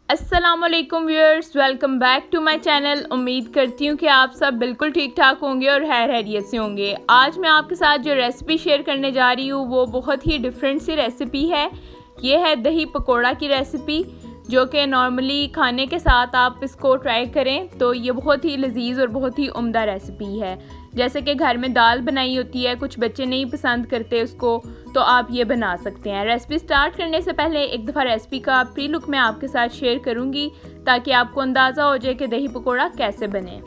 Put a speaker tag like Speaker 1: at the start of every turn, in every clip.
Speaker 1: अस्सलामुअलैकुम viewers, welcome back to my channel. उम्मीद करती हूँ कि आप सब बिल्कुल ठीक ठाक होंगे और खैरियत से होंगे। आज मैं आपके साथ जो रेसिपी शेयर करने जा रही हूँ वो बहुत ही डिफरेंट सी रेसिपी है। ये है दही पकोड़ा की रेसिपी, जो कि नॉर्मली खाने के साथ आप इसको ट्राई करें तो ये बहुत ही लजीज और बहुत ही उम्दा रेसिपी है। जैसे कि घर में दाल बनाई होती है, कुछ बच्चे नहीं पसंद करते उसको, तो आप ये बना सकते हैं। रेसिपी स्टार्ट करने से पहले एक दफ़ा रेसिपी का प्री लुक मैं आपके साथ शेयर करूंगी ताकि आपको अंदाज़ा हो जाए कि दही पकोड़ा कैसे बने।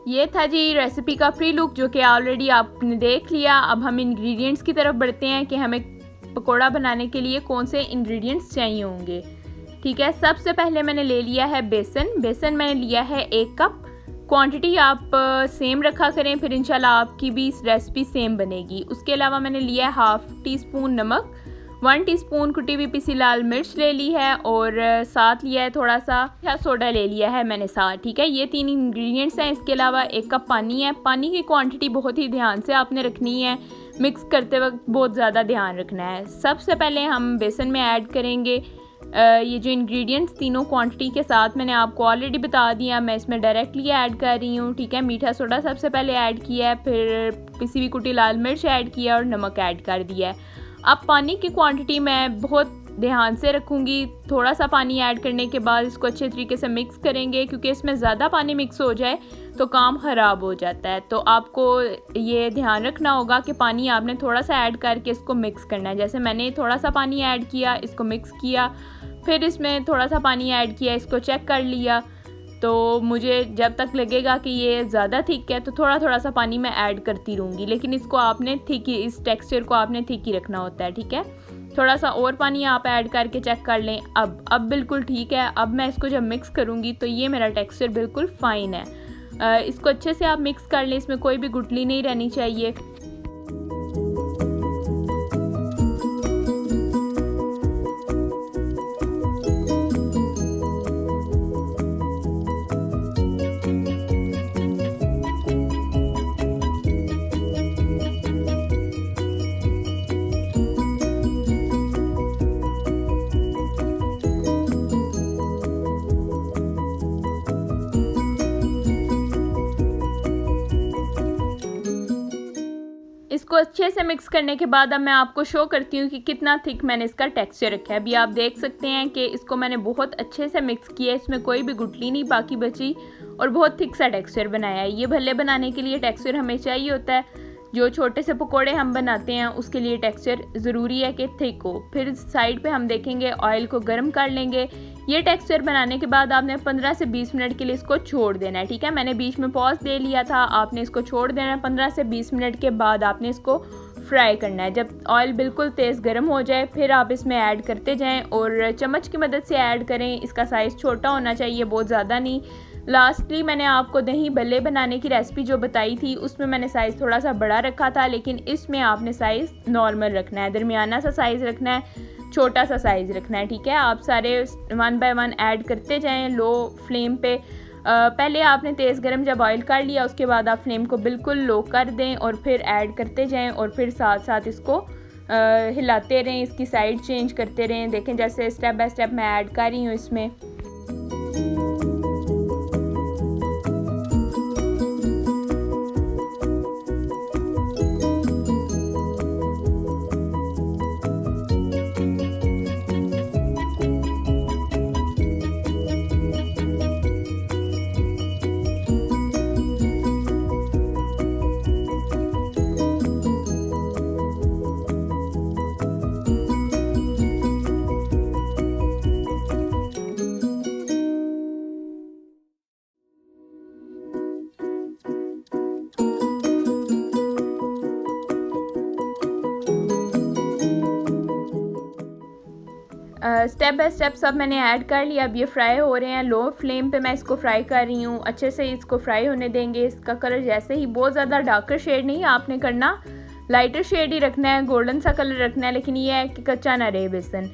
Speaker 1: ये था जी रेसिपी का प्री लुक, जो कि ऑलरेडी आपने देख लिया। अब हम इंग्रेडिएंट्स की तरफ बढ़ते हैं कि हमें पकोड़ा बनाने के लिए कौन से इंग्रेडिएंट्स चाहिए होंगे। ठीक है, सबसे पहले मैंने ले लिया है बेसन मैंने लिया है 1 कप। क्वांटिटी आप सेम रखा करें, फिर इंशाल्लाह आपकी भी रेसिपी सेम बनेगी। उसके अलावा मैंने लिया है हाफ़ टी स्पून नमक, 1 टीस्पून कुटी हुई पिसी लाल मिर्च ले ली है, और साथ लिया है थोड़ा सा सोडा ले लिया है मैंने साथ। ठीक है, ये 3 इंग्रेडिएंट्स हैं। इसके अलावा 1 कप पानी है। पानी की क्वांटिटी बहुत ही ध्यान से आपने रखनी है, मिक्स करते वक्त बहुत ज़्यादा ध्यान रखना है। सबसे पहले हम बेसन में ऐड करेंगे ये जो इंग्रेडिएंट्स तीनों क्वांटिटी के साथ मैंने आपको ऑलरेडी बता दिया, मैं इसमें डायरेक्टली ऐड कर रही हूँ। ठीक है, मीठा सोडा सबसे पहले ऐड किया है, फिर पिसी हुई कुटी लाल मिर्च ऐड किया और नमक ऐड कर दिया है। अब पानी की क्वांटिटी मैं बहुत ध्यान से रखूँगी। थोड़ा सा पानी ऐड करने के बाद इसको अच्छे तरीके से मिक्स करेंगे, क्योंकि इसमें ज़्यादा पानी मिक्स हो जाए तो काम ख़राब हो जाता है। तो आपको ये ध्यान रखना होगा कि पानी आपने थोड़ा सा ऐड करके इसको मिक्स करना है। जैसे मैंने थोड़ा सा पानी ऐड किया, इसको मिक्स किया, फिर इसमें थोड़ा सा पानी ऐड किया, इसको चेक कर लिया। तो मुझे जब तक लगेगा कि ये ज़्यादा थिक है तो थोड़ा थोड़ा सा पानी मैं ऐड करती रहूँगी, लेकिन इसको आपने थिक ही, इस टेक्सचर को आपने थिक ही रखना होता है। ठीक है, थोड़ा सा और पानी आप ऐड करके चेक कर लें। अब बिल्कुल ठीक है। अब मैं इसको जब मिक्स करूँगी तो ये मेरा टेक्सचर बिल्कुल फ़ाइन है। इसको अच्छे से आप मिक्स कर लें, इसमें कोई भी गुठली नहीं रहनी चाहिए। इसको अच्छे से मिक्स करने के बाद अब मैं आपको शो करती हूँ कि कितना थिक मैंने इसका टेक्सचर रखा है। अभी आप देख सकते हैं कि इसको मैंने बहुत अच्छे से मिक्स किया है, इसमें कोई भी गुठली नहीं बाकी बची, और बहुत थिक सा टेक्सचर बनाया है। ये भल्ले बनाने के लिए टेक्सचर हमें चाहिए होता है। जो छोटे से पकोड़े हम बनाते हैं उसके लिए टेक्सचर ज़रूरी है कि थिक हो। फिर साइड पे हम देखेंगे, ऑयल को गर्म कर लेंगे। ये टेक्सचर बनाने के बाद आपने 15 से 20 मिनट के लिए इसको छोड़ देना है। ठीक है, मैंने बीच में पॉज दे लिया था, आपने इसको छोड़ देना है। 15 से 20 मिनट के बाद आपने इसको फ्राई करना है। जब ऑयल बिल्कुल तेज़ गर्म हो जाए फिर आप इसमें ऐड करते जाएं, और चम्मच की मदद से ऐड करें। इसका साइज़ छोटा होना चाहिए, बहुत ज़्यादा नहीं। लास्टली मैंने आपको दही भल्ले बनाने की रेसिपी जो बताई थी उसमें मैंने साइज़ थोड़ा सा बड़ा रखा था, लेकिन इसमें आपने साइज़ नॉर्मल रखना है, दरमियाना सा साइज़ रखना है, छोटा सा साइज़ रखना है। ठीक है, आप सारे 1 बाय 1 ऐड करते जाएं लो फ्लेम पे। पहले आपने तेज़ गरम जब ऑयल कर लिया उसके बाद आप फ्लेम को बिल्कुल लो कर दें और फिर ऐड करते जाएं, और फिर साथ साथ इसको हिलाते रहें, इसकी साइड चेंज करते रहें। देखें जैसे स्टेप बाय स्टेप मैं ऐड कर रही हूँ इसमें। स्टेप बाय स्टेप सब मैंने ऐड कर लिया। अब ये फ्राई हो रहे हैं, लो फ्लेम पे मैं इसको फ्राई कर रही हूँ। अच्छे से इसको फ्राई होने देंगे। इसका कलर जैसे ही, बहुत ज़्यादा डार्कर शेड नहीं आपने करना, लाइटर शेड ही रखना है, गोल्डन सा कलर रखना है, लेकिन ये है कि कच्चा ना रहे बेसन।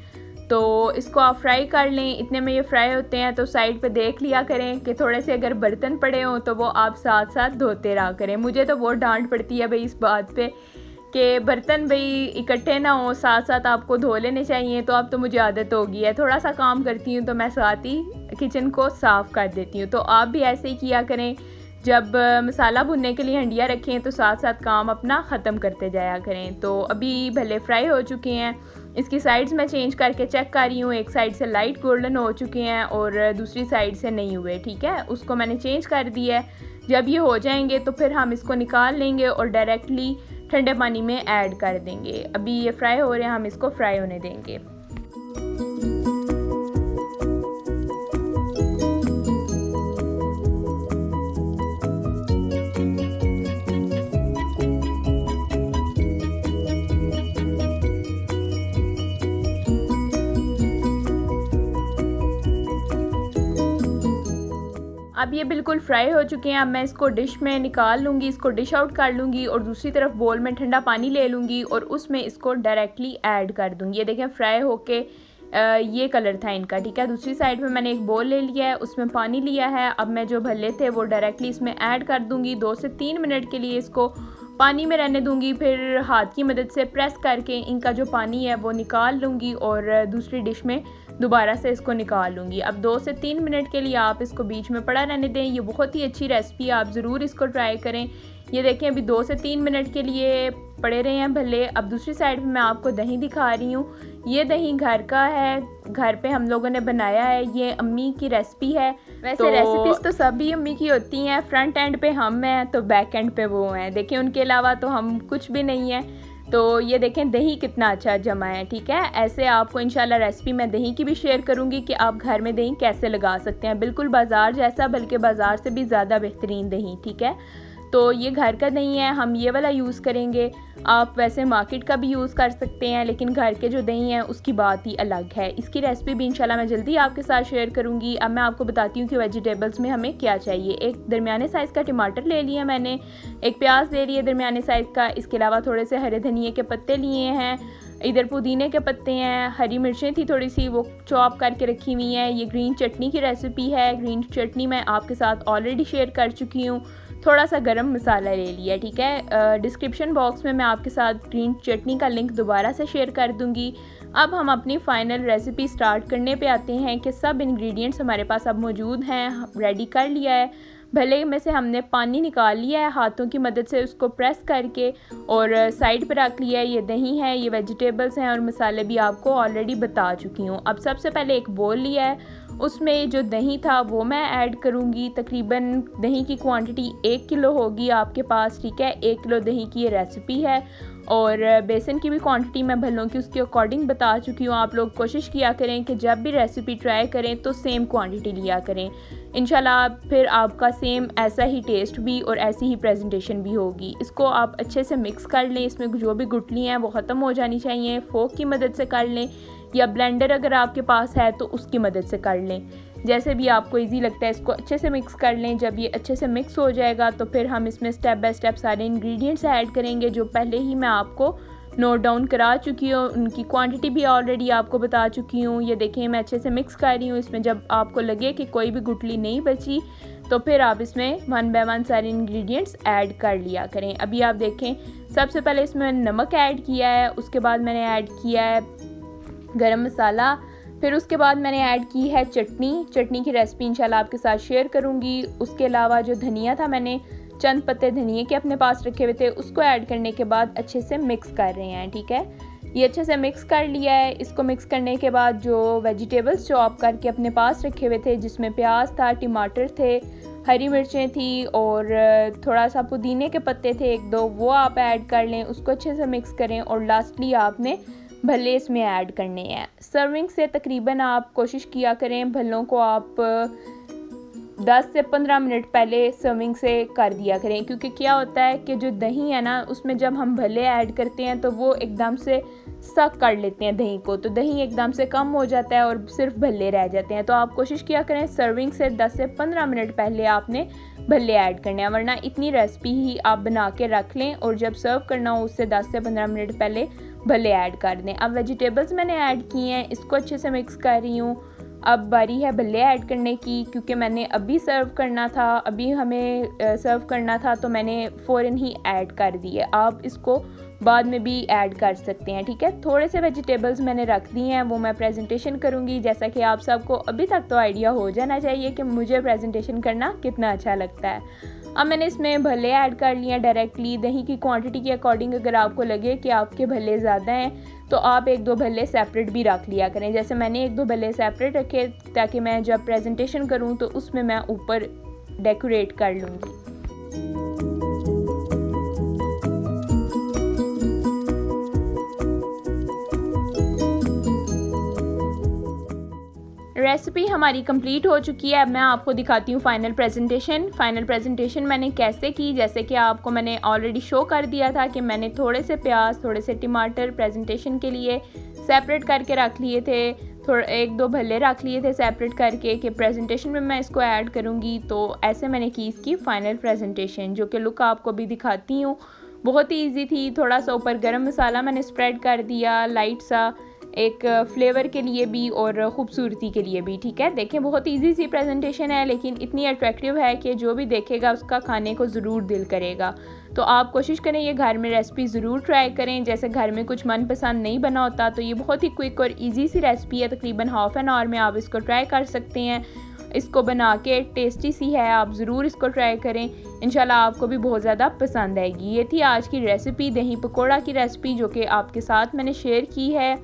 Speaker 1: तो इसको आप फ्राई कर लें। इतने में ये फ्राई होते हैं तो साइड पे देख लिया करें कि थोड़े से अगर बर्तन पड़े हों तो वो आप साथ साथ धोते रहा करें। मुझे तो बहुत डांट पड़ती है भाई इस बात पे कि बर्तन भाई इकट्ठे ना हो, साथ साथ आपको धो लेने चाहिए। तो अब तो मुझे आदत हो गई है, थोड़ा सा काम करती हूँ तो मैं साथ ही किचन को साफ़ कर देती हूँ। तो आप भी ऐसे ही किया करें। जब मसाला भुनने के लिए हंडिया रखें तो साथ साथ काम अपना ख़त्म करते जाया करें। तो अभी भले फ्राई हो चुके हैं। इसकी साइड्स मैं चेंज करके चेक कर रही हूँ। एक साइड से लाइट गोल्डन हो चुके हैं और दूसरी साइड से नहीं हुए, ठीक है। उसको मैंने चेंज कर दिया है। जब ये हो जाएंगे तो फिर हम इसको निकाल लेंगे और डायरेक्टली ठंडे पानी में ऐड कर देंगे। अभी ये फ्राई हो रहे हैं, हम इसको फ्राई होने देंगे। अब ये बिल्कुल फ्राई हो चुके हैं। अब मैं इसको डिश में निकाल लूँगी, इसको डिश आउट कर लूँगी और दूसरी तरफ बोल में ठंडा पानी ले लूँगी और उसमें इसको डायरेक्टली ऐड कर दूँगी। ये देखें फ्राई होके ये कलर था इनका, ठीक है। दूसरी साइड में मैंने एक बोल ले लिया है, उसमें पानी लिया है। अब मैं जो भल्ले थे वो डायरेक्टली इसमें ऐड कर दूँगी। 2 से 3 मिनट के लिए इसको पानी में रहने दूँगी, फिर हाथ की मदद से प्रेस करके इनका जो पानी है वो निकाल लूँगी और दूसरी डिश में दोबारा से इसको निकाल लूँगी। अब 2 से 3 मिनट के लिए आप इसको बीच में पड़ा रहने दें। ये बहुत ही अच्छी रेसिपी है, आप ज़रूर इसको ट्राई करें। ये देखें अभी 2 से 3 मिनट के लिए पड़े रहे हैं भले। अब दूसरी साइड में मैं आपको दही दिखा रही हूँ। ये दही घर का है, घर पे हम लोगों ने बनाया है। ये अम्मी की रेसिपी है। वैसे रेसिपीज़ तो सभी अम्मी की होती हैं, फ्रंट एंड पे हम हैं तो बैक एंड पे वो हैं। देखें उनके अलावा तो हम कुछ भी नहीं है। तो ये देखें दही कितना अच्छा जमा है, ठीक है। ऐसे आपको इंशाल्लाह रेसिपी मैं दही की भी शेयर करूँगी कि आप घर में दही कैसे लगा सकते हैं, बिल्कुल बाज़ार जैसा, बल्कि बाज़ार से भी ज़्यादा बेहतरीन दही, ठीक है। तो ये घर का दही है, हम ये वाला यूज़ करेंगे। आप वैसे मार्केट का भी यूज़ कर सकते हैं, लेकिन घर के जो दही हैं उसकी बात ही अलग है। इसकी रेसिपी भी इंशाल्लाह मैं जल्दी आपके साथ शेयर करूँगी। अब मैं आपको बताती हूँ कि वेजिटेबल्स में हमें क्या चाहिए। एक दरमियाने साइज़ का टमाटर ले लिया मैंने, एक प्याज ले लिया दरमियाने साइज़ का। इसके अलावा थोड़े से हरे धनिए के पत्ते लिए हैं, इधर पुदीने के पत्ते हैं, हरी मिर्चें थी थोड़ी सी वो चॉप करके रखी हुई हैं। ये ग्रीन चटनी की रेसिपी है। ग्रीन चटनी मैं आपके साथ ऑलरेडी शेयर कर चुकी हूँ। थोड़ा सा गरम मसाला ले लिया, ठीक है। डिस्क्रिप्शन बॉक्स में मैं आपके साथ ग्रीन चटनी का लिंक दोबारा से शेयर कर दूंगी। अब हम अपनी फ़ाइनल रेसिपी स्टार्ट करने पे आते हैं कि सब इंग्रेडिएंट्स हमारे पास अब मौजूद हैं, रेडी कर लिया है। भले में से हमने पानी निकाल लिया है, हाथों की मदद से उसको प्रेस करके और साइड पर रख लिया है। ये दही है, ये वेजिटेबल्स हैं और मसाले भी आपको ऑलरेडी बता चुकी हूँ। अब सबसे पहले एक बोल लिया है, उसमें जो दही था वो मैं ऐड करूँगी। तकरीबन दही की क्वांटिटी 1 किलो होगी आपके पास, ठीक है। 1 किलो दही की ये रेसिपी है। और बेसन की भी क्वांटिटी मैं भलों की उसके अकॉर्डिंग बता चुकी हूँ। आप लोग कोशिश किया करें कि जब भी रेसिपी ट्राई करें तो सेम क्वांटिटी लिया करें। इंशाल्लाह फिर आपका सेम ऐसा ही टेस्ट भी और ऐसी ही प्रेजेंटेशन भी होगी। इसको आप अच्छे से मिक्स कर लें। इसमें जो भी गुठली हैं वो ख़त्म हो जानी चाहिए। फोक की मदद से कर लें या ब्लेंडर अगर आपके पास है तो उसकी मदद से कर लें, जैसे भी आपको इजी लगता है। इसको अच्छे से मिक्स कर लें। जब ये अच्छे से मिक्स हो जाएगा तो फिर हम इसमें स्टेप बाय स्टेप सारे इंग्रेडिएंट्स ऐड करेंगे जो पहले ही मैं आपको नोट डाउन करा चुकी हूँ। उनकी क्वांटिटी भी ऑलरेडी आपको बता चुकी हूँ। ये देखें मैं अच्छे से मिक्स कर रही हूँ। इसमें जब आपको लगे कि कोई भी गुठली नहीं बची तो फिर आप इसमें 1 बाय 1 सारे इंग्रेडिएंट्स ऐड कर लिया करें। अभी आप देखें सबसे पहले इसमें मैंने नमक ऐड किया है, उसके बाद मैंने ऐड किया है गरम मसाला, फिर उसके बाद मैंने ऐड की है चटनी की रेसिपी इंशाल्लाह आपके साथ शेयर करूंगी। उसके अलावा जो धनिया था मैंने चंद पत्ते धनिए के अपने पास रखे हुए थे, उसको ऐड करने के बाद अच्छे से मिक्स कर रहे हैं, ठीक है। ये अच्छे से मिक्स कर लिया है। इसको मिक्स करने के बाद जो वेजिटेबल्स चॉप करके अपने पास रखे हुए थे, जिसमें प्याज था, टमाटर थे, हरी मिर्चें थी और थोड़ा सा पुदीने के पत्ते थे 1-2, वो आप ऐड कर लें। उसको अच्छे से मिक्स करें और लास्टली आपने भल्ले इसमें ऐड करने हैं। सर्विंग से तकरीबन आप कोशिश किया करें भल्लों को आप 10 से 15 मिनट पहले सर्विंग से कर दिया करें, क्योंकि क्या होता है कि जो दही है ना उसमें जब हम भल्ले ऐड करते हैं तो वो एकदम से सक कर लेते हैं दही को, तो दही एकदम से कम हो जाता है और सिर्फ भल्ले रह जाते हैं। तो आप कोशिश किया करें सर्विंग से 10 से 15 मिनट पहले आपने भल्ले ऐड करने हैं, वरना इतनी रेसिपी ही आप बना के रख लें और जब सर्व करना हो उससे 10 से 15 मिनट पहले भल्ले ऐड कर दें। अब वेजिटेबल्स मैंने ऐड किए हैं, इसको अच्छे से मिक्स कर रही हूँ। अब बारी है भल्ले ऐड करने की, क्योंकि मैंने अभी सर्व करना था, अभी हमें सर्व करना था तो मैंने फ़ौरन ही ऐड कर दिए। आप इसको बाद में भी ऐड कर सकते हैं, ठीक है। थोड़े से वेजिटेबल्स मैंने रख दिए हैं, वो मैं प्रेजेंटेशन करूँगी। जैसा कि आप सबको अभी तक तो आइडिया हो जाना चाहिए कि मुझे प्रेजेंटेशन करना कितना अच्छा लगता है। अब मैंने इसमें भल्ले ऐड कर लिए हैं डायरेक्टली। दही की क्वांटिटी के अकॉर्डिंग अगर आपको लगे कि आपके भल्ले ज़्यादा हैं तो आप 1-2 भल्ले सेपरेट भी रख लिया करें। जैसे मैंने 1-2 भल्ले सेपरेट रखे ताकि मैं जब प्रेजेंटेशन करूं तो उसमें मैं ऊपर डेकोरेट कर लूँगी। रेसिपी हमारी कंप्लीट हो चुकी है। अब मैं आपको दिखाती हूँ फाइनल प्रेजेंटेशन मैंने कैसे की। जैसे कि आपको मैंने ऑलरेडी शो कर दिया था कि मैंने थोड़े से प्याज, थोड़े से टमाटर प्रेजेंटेशन के लिए सेपरेट करके रख लिए थे, थोड़ा 1-2 भल्ले रख लिए थे सेपरेट करके कि प्रेजेंटेशन में मैं इसको ऐड करूँगी। तो ऐसे मैंने की इसकी फ़ाइनल प्रेजेंटेशन, जो कि लुक आपको भी दिखाती हूँ। बहुत ही ईजी थी। थोड़ा सा ऊपर गरम मसाला मैंने स्प्रेड कर दिया लाइट सा, एक फ्लेवर के लिए भी और ख़ूबसूरती के लिए भी, ठीक है। देखें बहुत इजी सी प्रेजेंटेशन है, लेकिन इतनी अट्रैक्टिव है कि जो भी देखेगा उसका खाने को ज़रूर दिल करेगा। तो आप कोशिश करें ये घर में रेसिपी ज़रूर ट्राई करें। जैसे घर में कुछ मनपसंद नहीं बना होता तो ये बहुत ही क्विक और इजी सी रेसिपी है। तकरीबन हाफ़ एन आवर में आप इसको ट्राई कर सकते हैं। इसको बना के टेस्टी सी है, आप ज़रूर इसको ट्राई करें। इंशाल्लाह आपको भी बहुत ज़्यादा पसंद आएगी। ये थी आज की रेसिपी, दही पकौड़ा की रेसिपी, जो कि आपके साथ मैंने शेयर की है।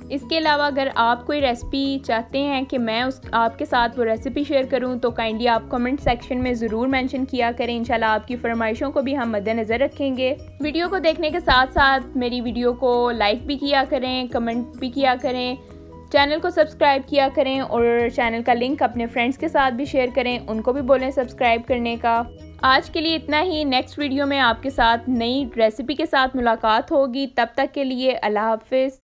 Speaker 1: इसके अलावा अगर आप कोई रेसिपी चाहते हैं कि मैं आपके साथ वो रेसिपी शेयर करूं तो काइंडली आप कमेंट सेक्शन में ज़रूर मेंशन किया करें। इंशाल्लाह आपकी फरमाइशों को भी हम मद्देनज़र रखेंगे। वीडियो को देखने के साथ साथ मेरी वीडियो को लाइक भी किया करें, कमेंट भी किया करें, चैनल को सब्सक्राइब किया करें और चैनल का लिंक अपने फ्रेंड्स के साथ भी शेयर करें, उनको भी बोलें सब्सक्राइब करने का। आज के लिए इतना ही। नेक्स्ट वीडियो में आपके साथ नई रेसिपी के साथ मुलाकात होगी। तब तक के लिए अल्लाह हाफ़िज़।